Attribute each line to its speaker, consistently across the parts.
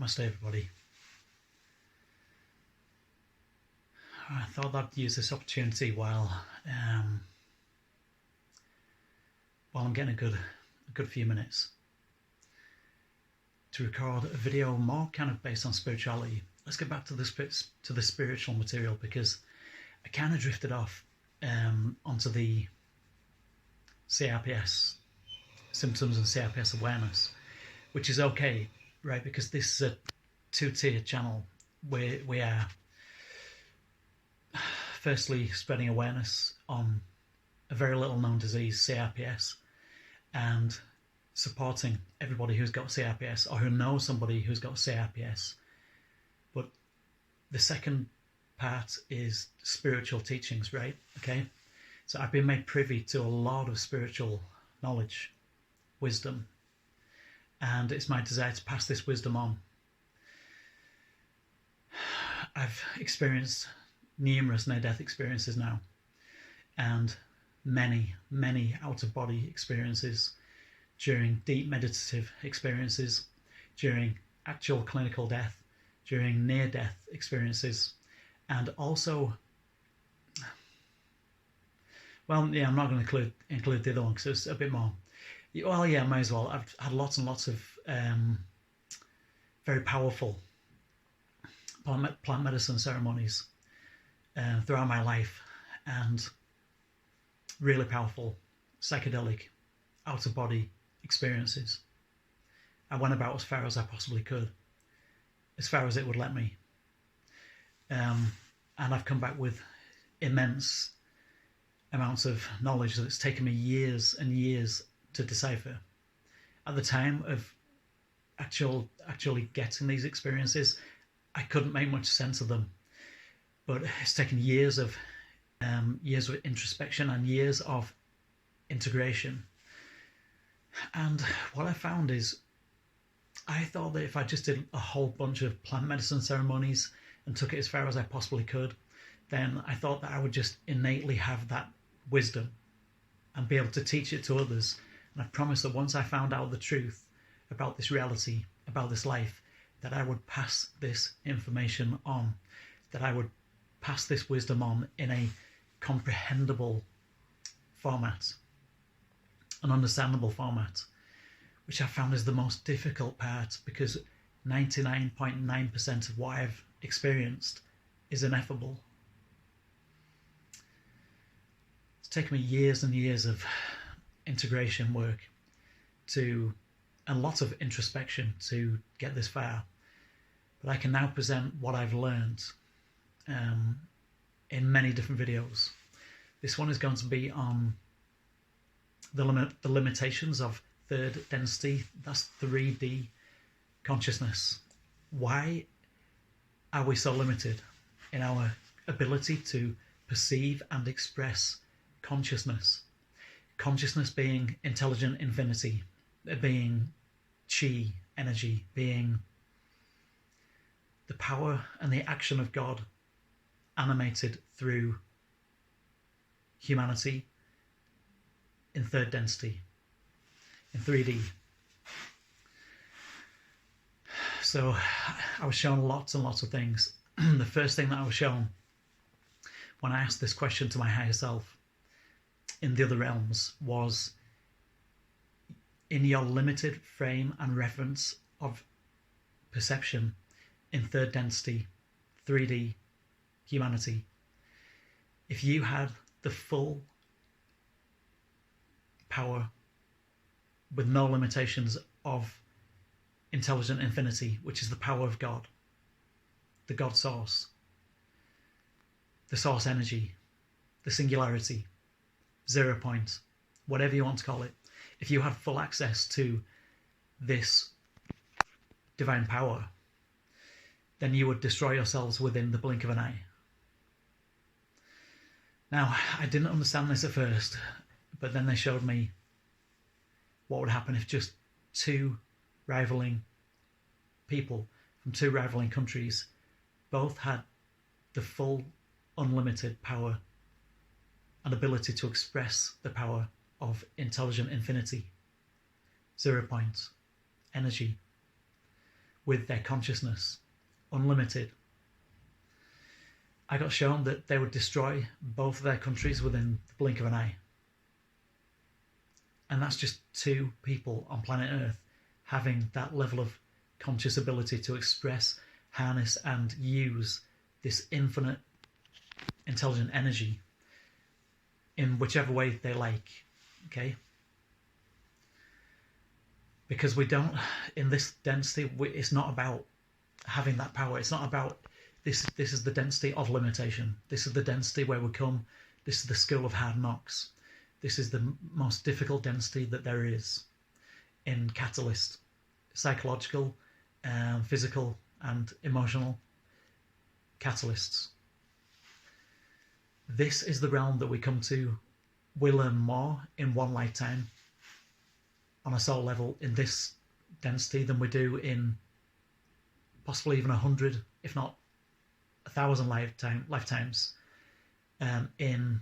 Speaker 1: Namaste, everybody. I thought I'd use this opportunity while I'm getting a good few minutes to record a video more kind of based on spirituality. Let's get back to the spiritual material, because I kind of drifted off onto the CRPS symptoms and CRPS awareness, which is okay, right? Because this is a two-tier channel where we are firstly spreading awareness on a very little known disease, CRPS, and supporting everybody who's got CRPS or who knows somebody who's got CRPS. But the second part is spiritual teachings, right? Okay, so I've been made privy to a lot of spiritual knowledge, wisdom, and it's my desire to pass this wisdom on. I've experienced numerous near-death experiences now, and many out-of-body experiences during deep meditative experiences, during actual clinical death, during near-death experiences, and also, well, yeah, I'm not going to include the other one because it's a bit more. Well, yeah, I may as well. I've had lots and lots of very powerful plant medicine ceremonies throughout my life, and really powerful psychedelic out-of-body experiences. I went about as far as I possibly could, as far as it would let me, and I've come back with immense amounts of knowledge that's taken me years and years to decipher. At the time of actually getting these experiences, I couldn't make much sense of them, but it's taken years of introspection and years of integration. And what I found is, I thought that if I just did a whole bunch of plant medicine ceremonies and took it as far as I possibly could, then I thought that I would just innately have that wisdom and be able to teach it to others. And I promised that once I found out the truth about this reality, about this life, that I would pass this information on, that I would pass this wisdom on in a comprehensible format, an understandable format, which I found is the most difficult part, because 99.9% of what I've experienced is ineffable. It's taken me years and years of integration work and lots of introspection to get this far, but I can now present what I've learned in many different videos. This one is going to be on the limitations of third density, that's 3D consciousness. Why are we so limited in our ability to perceive and express consciousness? Consciousness being intelligent infinity, being chi, energy, being the power and the action of God animated through humanity in third density, in 3D. So I was shown lots and lots of things. The first thing that I was shown when I asked this question to my higher self in the other realms was, in your limited frame and reference of perception in third density, 3D humanity, if you had the full power with no limitations of intelligent infinity, which is the power of God, the God source, the source energy, the singularity, 0 point, whatever you want to call it, if you had full access to this divine power, then you would destroy yourselves within the blink of an eye. Now, I didn't understand this at first, but then they showed me what would happen if just two rivaling people from two rivaling countries both had the full unlimited power and ability to express the power of intelligent infinity, 0 point, energy. with their consciousness, unlimited. I got shown that they would destroy both of their countries within the blink of an eye. And that's just 2 people on planet Earth having that level of conscious ability to express, harness, and use this infinite intelligent energy in whichever way they like, okay? Because we don't, in this density, it's not about having that power. It's not about, this is the density of limitation. This is the density where we come. This is the school of hard knocks. This is the most difficult density that there is in catalyst, psychological, physical, and emotional catalysts. This is the realm that we come to. We learn more in one lifetime on a soul level in this density than we do in possibly even 100, if not 1,000 lifetimes in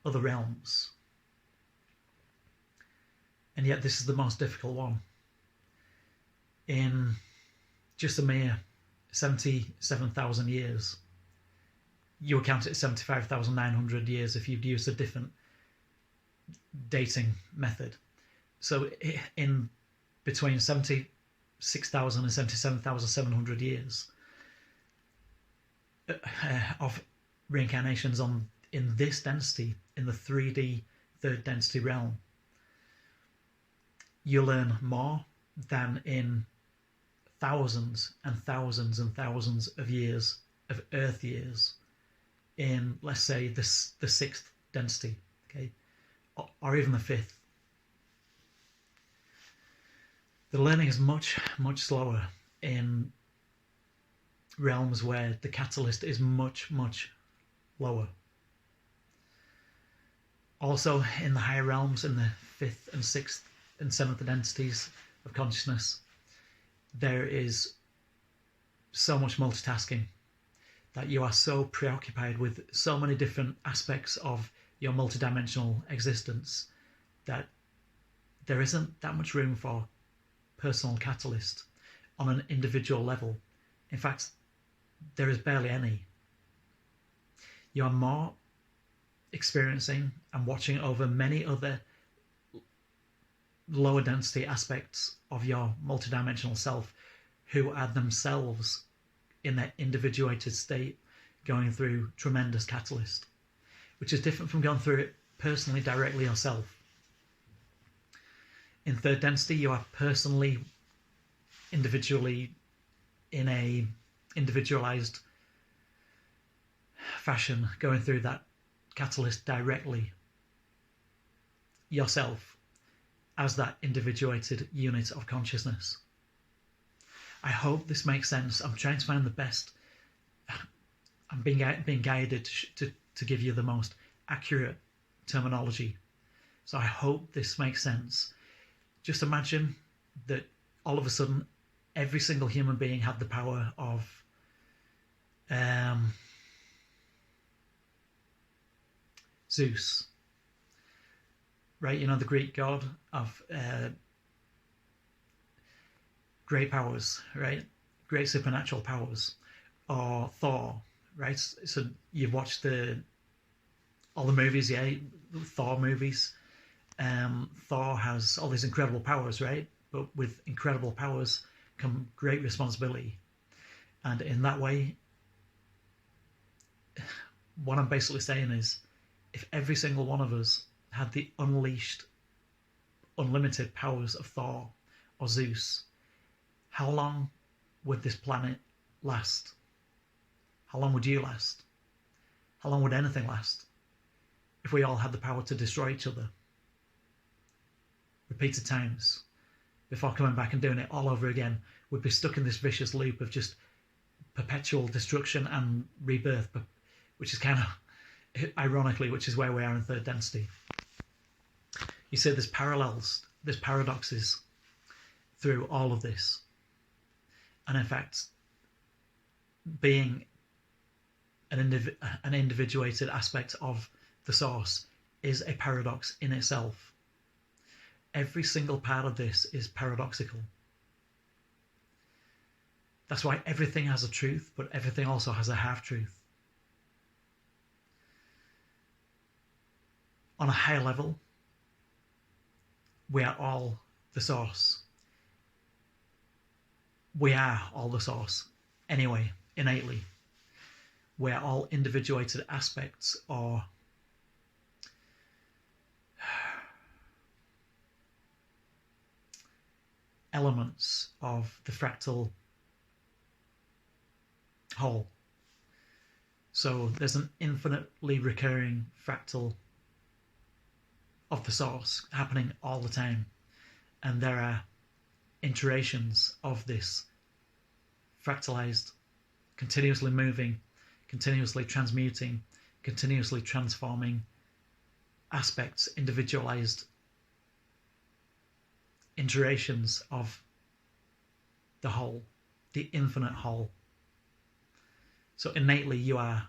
Speaker 1: other realms. And yet this is the most difficult one. In just a mere 77,000 years, you would count it as 75,900 years if you'd used a different dating method. So in between 76,000 and 77,700 years of reincarnations in this density, in the 3D third density realm, you learn more than in thousands and thousands and thousands of years of Earth years in, let's say, the 6th density, okay, or even the 5th. The learning is much, much slower in realms where the catalyst is much, much lower. Also, in the higher realms, in the 5th and 6th and 7th densities of consciousness, there is so much multitasking that you are so preoccupied with so many different aspects of your multidimensional existence that there isn't that much room for personal catalyst on an individual level. In fact, there is barely any. You are more experiencing and watching over many other lower density aspects of your multidimensional self who are themselves in their individuated state going through tremendous catalyst, which is different from going through it personally directly yourself. In third density, you are personally, individually, in a individualized fashion going through that catalyst directly yourself as that individuated unit of consciousness. I hope this makes sense. I'm trying to find the best. I'm being guided to give you the most accurate terminology. So I hope this makes sense. Just imagine that all of a sudden every single human being had the power of Zeus, right? You know, the Greek god of great powers, right? Great supernatural powers. Or Thor, right? So you've watched all the movies, yeah? Thor movies. Thor has all these incredible powers, right? But with incredible powers come great responsibility. And in that way, what I'm basically saying is, if every single one of us had the unleashed, unlimited powers of Thor or Zeus, how long would this planet last? How long would you last? How long would anything last if we all had the power to destroy each other repeated times before coming back and doing it all over again? We'd be stuck in this vicious loop of just perpetual destruction and rebirth, which is kind of ironically, which is where we are in third density. You see, there's parallels, there's paradoxes through all of this. And in fact, being an individuated aspect of the source is a paradox in itself. Every single part of this is paradoxical. That's why everything has a truth, but everything also has a half-truth. On a higher level, we are all the source. We are all the source. Anyway, innately. We are all individuated aspects or elements of the fractal whole. So there's an infinitely recurring fractal of the source happening all the time, and there are iterations of this fractalized, continuously moving, continuously transmuting, continuously transforming aspects, individualized iterations of the whole, the infinite whole. So innately you are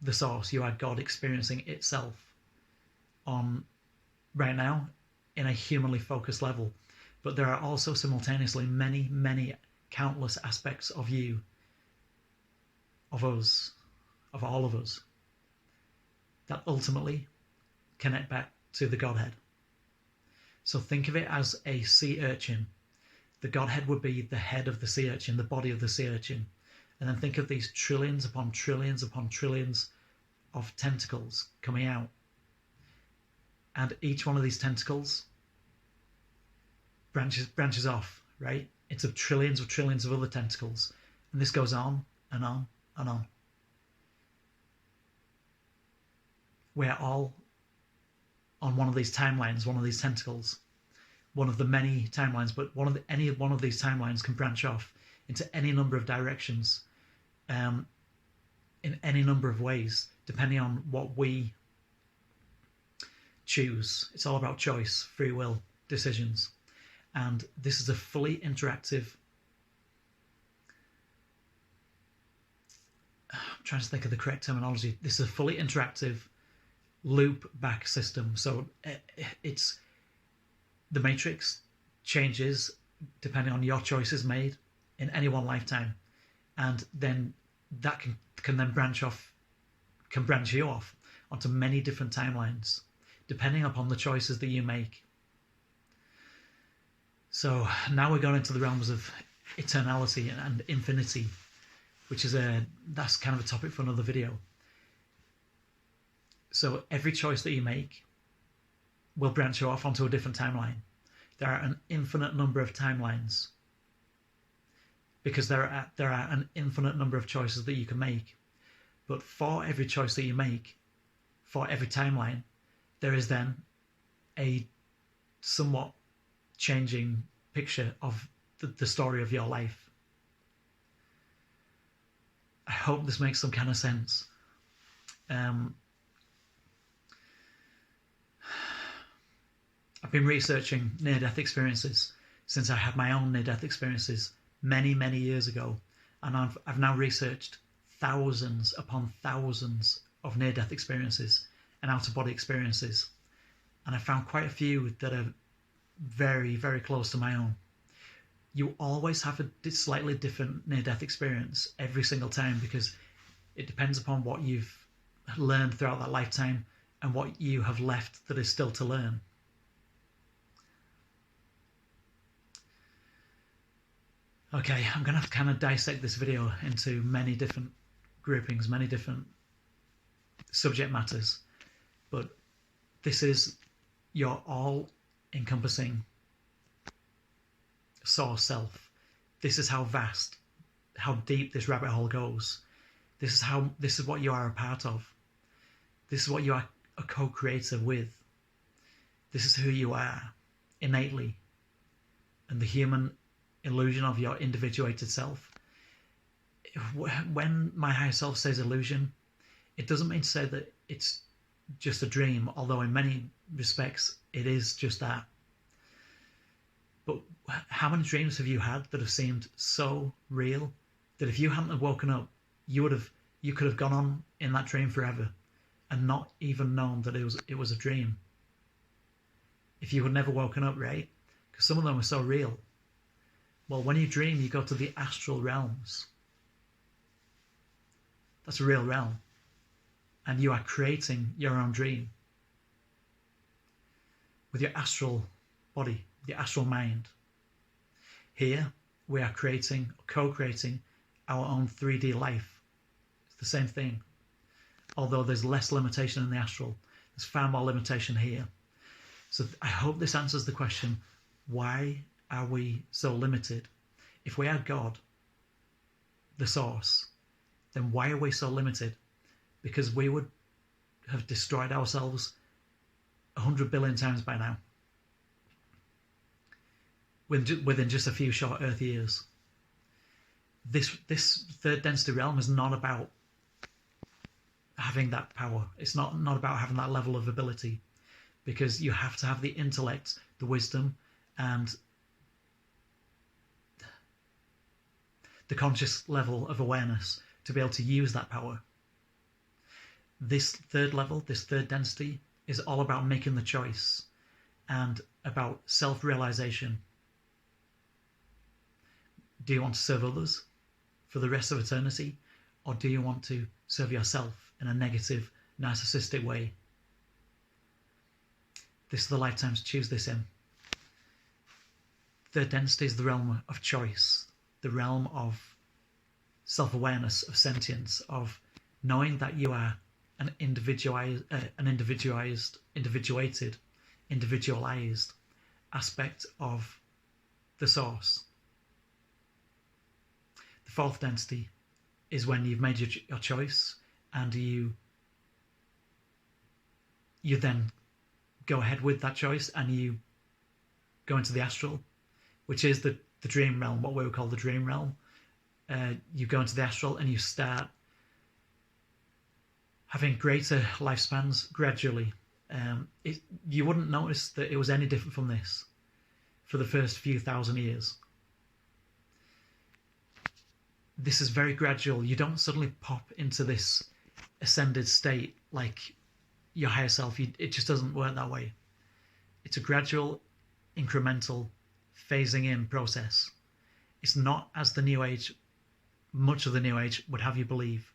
Speaker 1: the source, you are God experiencing itself on right now in a humanly focused level. But there are also simultaneously many, many countless aspects of you, of us, of all of us, that ultimately connect back to the Godhead. So think of it as a sea urchin. The Godhead would be the head of the sea urchin, the body of the sea urchin. And then think of these trillions upon trillions upon trillions of tentacles coming out. And each one of these tentacles branches off, right? It's of trillions of other tentacles. And this goes on and on and on. We're all on one of these timelines, one of these tentacles, one of the many timelines, but any one of these timelines can branch off into any number of directions, in any number of ways, depending on what we choose. It's all about choice, free will, decisions. And this is a fully interactive, I'm trying to think of the correct terminology. This is a fully interactive loop back system. So it's the matrix changes depending on your choices made in any one lifetime, and then that can then branch you off onto many different timelines depending upon the choices that you make. So now we're going into the realms of eternality and infinity, which is that's kind of a topic for another video. So every choice that you make will branch you off onto a different timeline. There are an infinite number of timelines because there are an infinite number of choices that you can make. But for every choice that you make, for every timeline, there is then a somewhat changing picture of the story of your life. I hope this makes some kind of sense. I've been researching near-death experiences since I had my own near-death experiences many, many years ago, and I've now researched thousands upon thousands of near-death experiences and out-of-body experiences, and I found quite a few that are very, very close to my own. You always have a slightly different near-death experience every single time because it depends upon what you've learned throughout that lifetime and what you have left that is still to learn. Okay, I'm going to kind of dissect this video into many different groupings, many different subject matters, but this is your all-encompassing source self. This is how vast, how deep this rabbit hole goes. This is what you are a part of. This is what you are a co-creator with. This is who you are innately. And the human illusion of your individuated self. When my higher self says illusion, it doesn't mean to say that it's just a dream, although in many respects it is just that. But how many dreams have you had that have seemed so real that if you hadn't have woken up, you could have gone on in that dream forever and not even known that it was a dream? If you had never woken up, right? Because some of them are so real. Well, when you dream, you go to the astral realms. That's a real realm. And you are creating your own dream with your astral body, your astral mind. Here, we are creating, co-creating our own 3D life. It's the same thing. Although there's less limitation in the astral, there's far more limitation here. So I hope this answers the question, why are we so limited? If we are God, the source, then why are we so limited? Because we would have destroyed ourselves 100 billion times by now, within just a few short Earth years. This third density realm is not about having that power. It's not about having that level of ability, because you have to have the intellect, the wisdom, and the conscious level of awareness to be able to use that power. This third level, this third density, is all about making the choice and about self-realization. Do you want to serve others for the rest of eternity, or do you want to serve yourself in a negative, narcissistic way? This is the lifetime to choose this in. Third density is the realm of choice, the realm of self-awareness, of sentience, of knowing that you are an individualized aspect of the source. The fourth density is when you've made your choice, and you then go ahead with that choice and you go into the astral, which is the dream realm, what we would call the dream realm. You go into the astral and you start having greater lifespans gradually. You wouldn't notice that it was any different from this for the first few thousand years. This is very gradual. You don't suddenly pop into this ascended state like your higher self. It just doesn't work that way. It's a gradual, incremental, phasing in process. It's not as the New Age, much of the New Age would have you believe,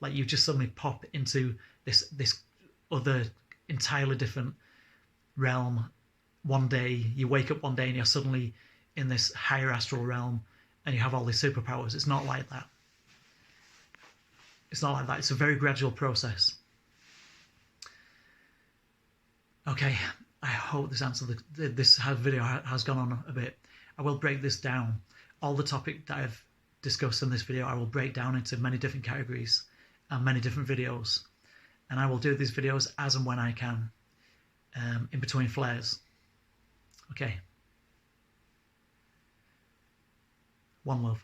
Speaker 1: like you just suddenly pop into this other entirely different realm one day. You wake up one day and you're suddenly in this higher astral realm and you have all these superpowers. It's not like that. It's not like that. It's a very gradual process. Okay, I hope this answered this video has gone on a bit. I will break this down. All the topic that I've discussed in this video, I will break down into many different categories and many different videos. And I will do these videos as and when I can, in between flares. Okay. One love.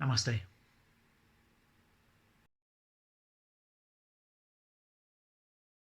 Speaker 1: Namaste.